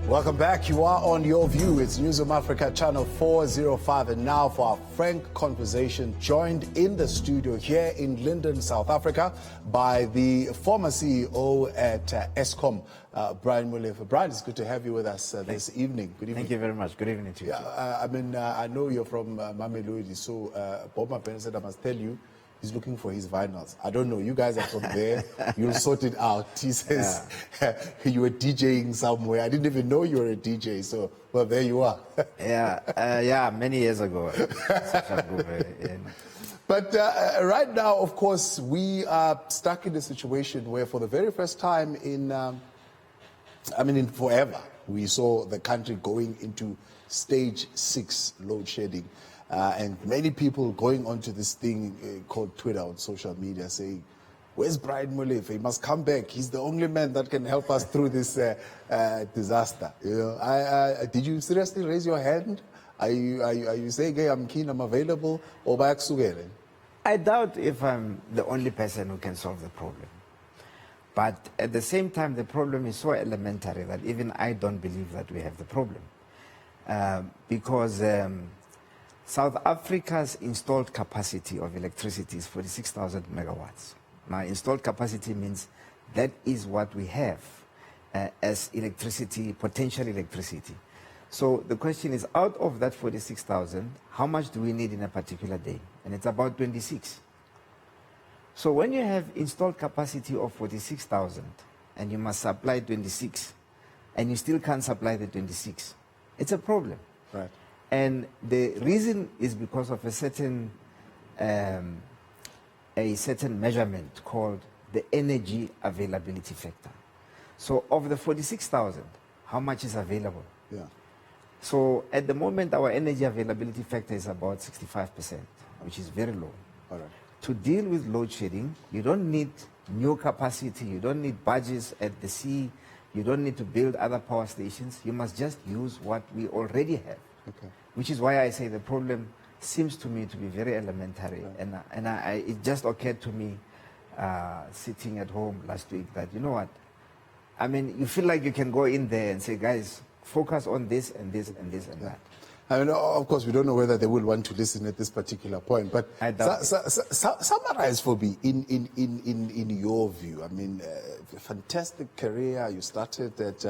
Welcome back. You are on Your View. It's Newsroom Africa, channel 405. And now for our frank conversation, joined in the studio here in Linden, South Africa, by the former CEO at Eskom, Brian Molefe. Brian, it's good to have you with us this evening. Good evening. Thank you very much. Good evening to you. Yeah, I know you're from Mdluli, so Bob Mapene said I must tell you, he's looking for his vinyls. I don't know. You guys are from there. You'll sort it out. He says you were DJing somewhere. I didn't even know you were a DJ. So, well, there you are. Yeah, many years ago. But right now, of course, we are stuck in a situation where for the very first time in forever, we saw the country going into stage 6 load shedding. And many people going onto this thing called Twitter on social media saying, where's Brian Molefe? He must come back. He's the only man that can help us through this disaster. You know, did you seriously raise your hand? Are you saying, hey, I'm keen, I'm available? Or back again? I doubt if I'm the only person who can solve the problem. But at the same time, the problem is so elementary that even I don't believe that we have the problem. Because South Africa's installed capacity of electricity is 46,000 megawatts. Now, installed capacity means that is what we have as electricity, potential electricity. So the question is, out of that 46,000, how much do we need in a particular day? And it's about 26. So when you have installed capacity of 46,000 and you must supply 26, and you still can't supply the 26, it's a problem. Right. And the reason is because of a certain measurement called the energy availability factor. So of the 46,000, how much is available? Yeah. So at the moment, our energy availability factor is about 65%, which is very low. All right. To deal with load shedding, you don't need new capacity, you don't need barges at the sea, you don't need to build other power stations. You must just use what we already have. Okay. Which is why I say the problem seems to me to be very elementary. Yeah. And it just occurred to me sitting at home last week that, you know what, I mean, you feel like you can go in there and say, guys, focus on this and this and this and that. I mean, of course, we don't know whether they will want to listen at this particular point, but summarize for me, in your view. I mean, fantastic career. You started at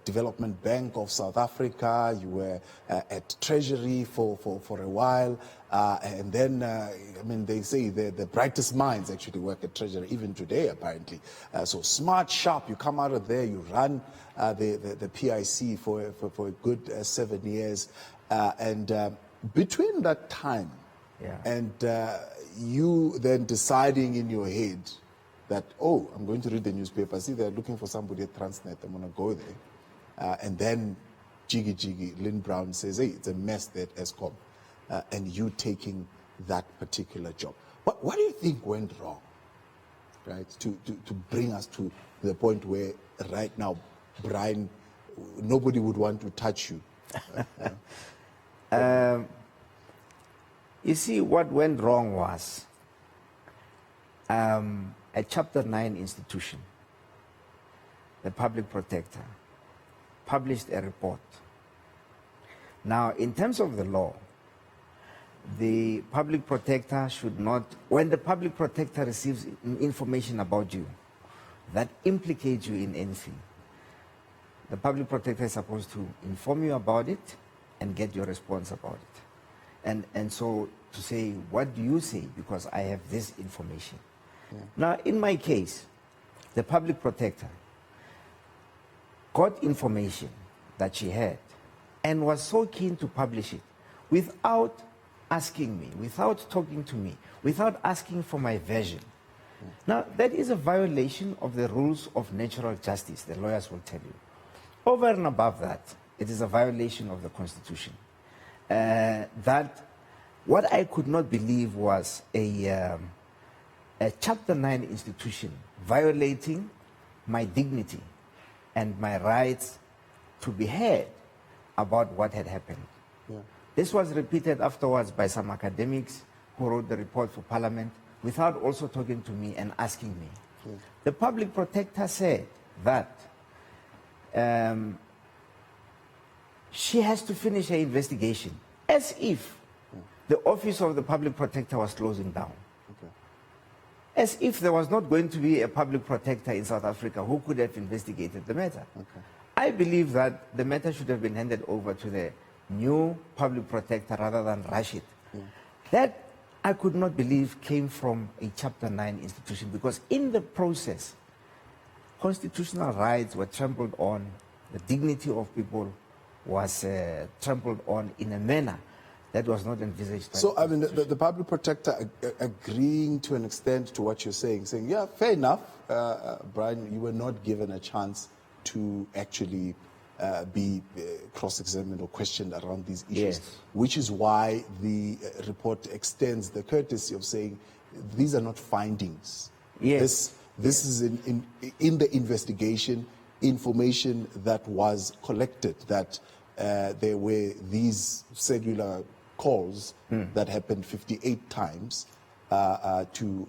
Development Bank of South Africa. You were at Treasury for a while. And then, I mean, they say the brightest minds actually work at Treasury, even today, apparently. So smart, sharp, you come out of there, you run the PIC for a good 7 years. And between that time and you then deciding in your head that, oh, I'm going to read the newspaper, see they're looking for somebody at Transnet, I'm going to go there. And then Jiggy, Lynn Brown says, hey, it's a mess there at Eskom. And you taking that particular job. What do you think went wrong, right, to bring us to the point where right now, Brian, nobody would want to touch you? You see, what went wrong was a Chapter 9 institution, the Public Protector, published a report. Now, in terms of the law, the Public Protector should not, when the Public Protector receives information about you that implicates you in anything, the Public Protector is supposed to inform you about it and get your response about it. And so to say, what do you say? Because I have this information. Yeah. Now, in my case, the Public Protector got information that she had and was so keen to publish it without asking me, without talking to me, without asking for my version. Yeah. Now, that is a violation of the rules of natural justice, the lawyers will tell you. Over and above that, it is a violation of the Constitution. That what I could not believe was a Chapter 9 institution violating my dignity and my rights to be heard about what had happened. Yeah. This was repeated afterwards by some academics who wrote the report for Parliament without also talking to me and asking me. Yeah. The Public Protector said that she has to finish her investigation as if the office of the public protector was closing down. Okay. As if there was not going to be a public protector in South Africa who could have investigated the matter. Okay. I believe that the matter should have been handed over to the new public protector rather than rush it. That I could not believe came from a Chapter 9 institution, because in the process, constitutional rights were trampled on, the dignity of people was trampled on in a manner that was not envisaged. So, I mean, the public protector agreeing to an extent to what you're saying, yeah, fair enough, Brian, you were not given a chance to actually be cross-examined or questioned around these issues, Yes. which is why the report extends the courtesy of saying these are not findings. Yes. This is in the investigation, information that was collected, that there were these cellular calls that happened 58 times to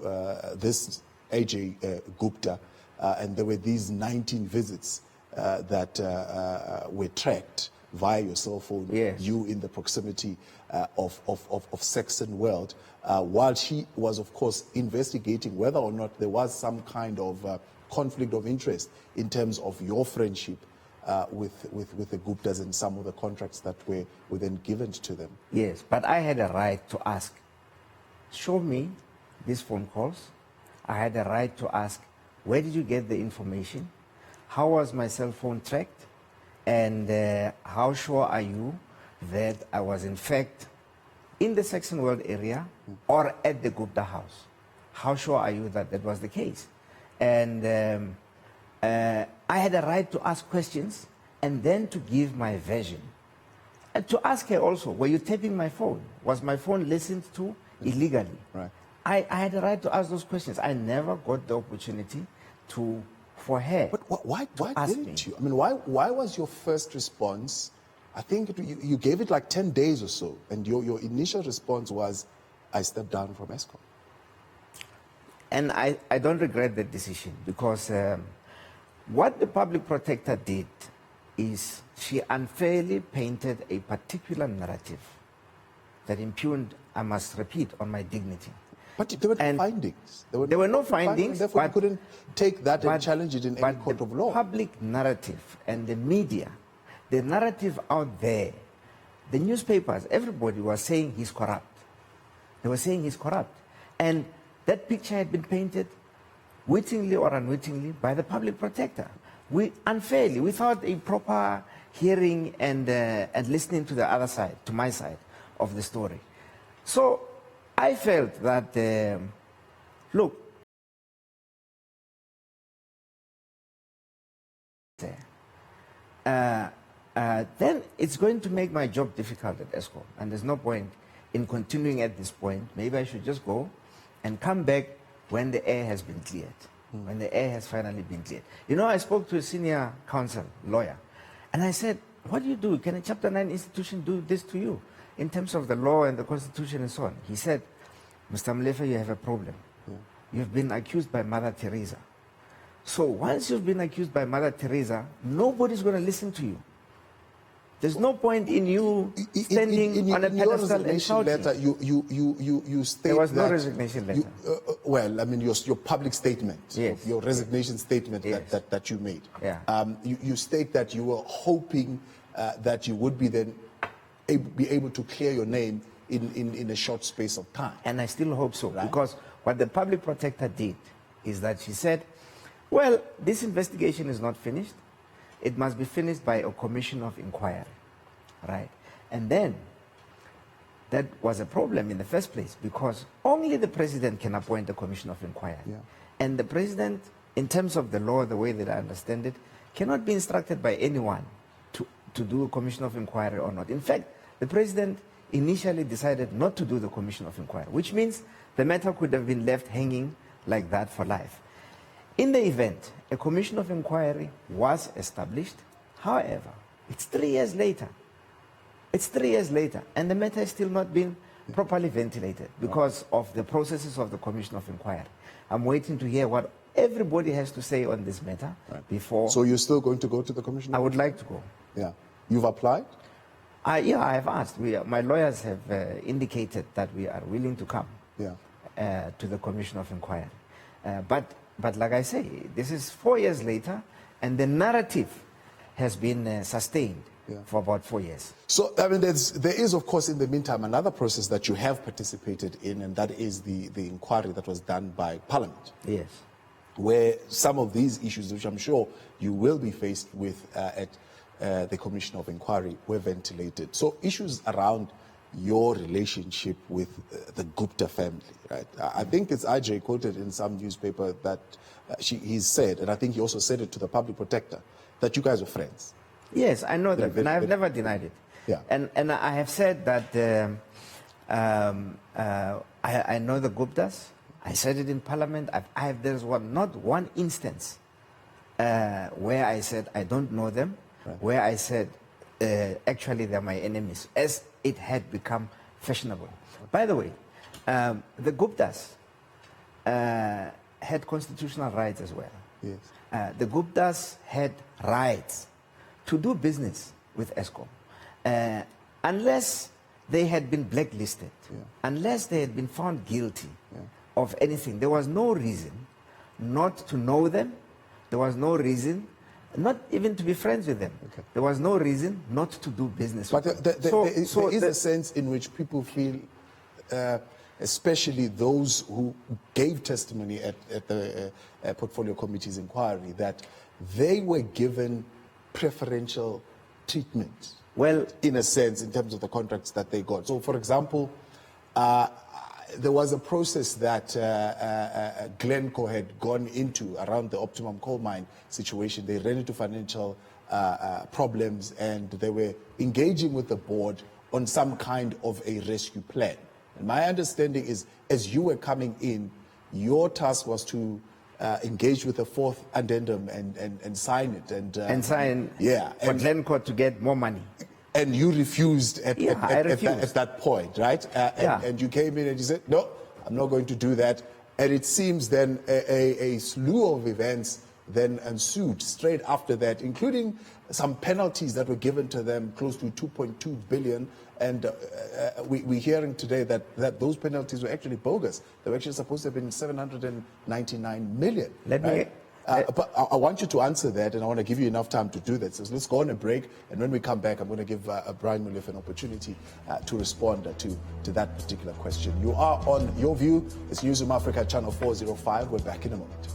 this AJ Gupta, and there were these 19 visits that were tracked via your cell phone, Yes. you in the proximity of Saxon World, while she was, of course, investigating whether or not there was some kind of conflict of interest in terms of your friendship with the Guptas and some of the contracts that were then given to them. Yes, but I had a right to ask, show me these phone calls. I had a right to ask, where did you get the information? How was my cell phone tracked? And how sure are you that I was in fact in the Saxon World area or at the Gupta house? How sure are you that that was the case? And I had a right to ask questions and then to give my version. And to ask her also, were you taping my phone? Was my phone listened to illegally? Right. I had a right to ask those questions. I never got the opportunity for her. But why ask didn't me. you? I mean, why was your first response? I think you gave it like 10 days or so, and your initial response was, I stepped down from Eskom. And I don't regret that decision, because what the public protector did is she unfairly painted a particular narrative that impugned, I must repeat, on my dignity. But there were no And findings. there were no findings, Therefore, you but- couldn't take that and challenge it in any But court the of law. public narrative and the media, the narrative out there, the newspapers, everybody was saying he's corrupt. They were saying he's corrupt. And that picture had been painted wittingly or unwittingly by the public protector. Unfairly, without a proper hearing and listening to the other side, to my side of the story. So I felt that, look, then it's going to make my job difficult at Eskom, and there's no point in continuing at this point. Maybe I should just go and come back when the air has been cleared, when the air has finally been cleared. You know, I spoke to a senior counsel, lawyer, and I said, what do you do? Can a Chapter 9 institution do this to you in terms of the law and the constitution and so on? He said, Mr. Molefe, you have a problem. You've been accused by Mother Teresa. So once you've been accused by Mother Teresa, nobody's going to listen to you. There's no point in you standing on a pedestal and shouting. Letter, you state There was no that resignation letter. well, I mean, your public statement, Yes. your resignation statement Yes. that you made. Yeah. You state that you were hoping that you would be then be able to clear your name in a short space of time. And I still hope so, Right. because what the public protector did is that she said, well, this investigation is not finished. It must be finished by a commission of inquiry, right? And then that was a problem in the first place, because only the president can appoint a commission of inquiry. Yeah. And the president, in terms of the law, the way that I understand it, cannot be instructed by anyone to do a commission of inquiry or not. In fact, the president initially decided not to do the commission of inquiry, which means the matter could have been left hanging like that for life. In the event, a commission of inquiry was established. However, it's 3 years later. It's 3 years later, and the matter has still not been properly ventilated because of the processes of the commission of inquiry. I'm waiting to hear what everybody has to say on this matter before. So you're still going to go to the commission? I would like to go. Yeah. You've applied? Yeah, I have asked. My lawyers have indicated that we are willing to come to the Commission of Inquiry. But like I say, this is 4 years later, and the narrative has been sustained for about 4 years. So, I mean, there is, of course, in the meantime, another process that you have participated in, and that is the inquiry that was done by Parliament. Yes. Where some of these issues, which I'm sure you will be faced with at the Commission of Inquiry, were ventilated. So issues around your relationship with the Gupta family, right? I think it's IJ quoted in some newspaper that he said, and I think he also said it to the public protector, that you guys are friends. Yes, I know that, and I've never denied it. Yeah. And I have said that I know the Guptas. I said it in Parliament. There's not one instance where I said I don't know them, where I said actually they're my enemies, as it had become fashionable. By the way, the Guptas had constitutional rights as well. Yes. The Guptas had rights to do business with Eskom, unless they had been blacklisted, unless they had been found guilty of anything. There was no reason not to know them. There was no reason not even to be friends with them. Okay. There was no reason not to do business with them. There is a sense in which people feel, especially those who gave testimony at the Portfolio Committee's inquiry, that they were given preferential treatment. Well, in a sense, in terms of the contracts that they got. So, for example, there was a process that Glencore had gone into around the Optimum coal mine situation. They ran into financial problems, and they were engaging with the board on some kind of a rescue plan. And my understanding is, as you were coming in, your task was to engage with the fourth addendum and sign it. And sign for Glencore to get more money. And you refused at that point, right? And you came in and you said, no, I'm not going to do that. And it seems then a slew of events then ensued straight after that, including some penalties that were given to them, close to 2.2 billion. And we're hearing today that those penalties were actually bogus. They were actually supposed to have been 799 million. But I want you to answer that, and I want to give you enough time to do that. So let's go on a break, and when we come back, I'm going to give Brian Molefe an opportunity to respond to that particular question. You are on Your View. It's Newsroom Africa, Channel 405. We're back in a moment.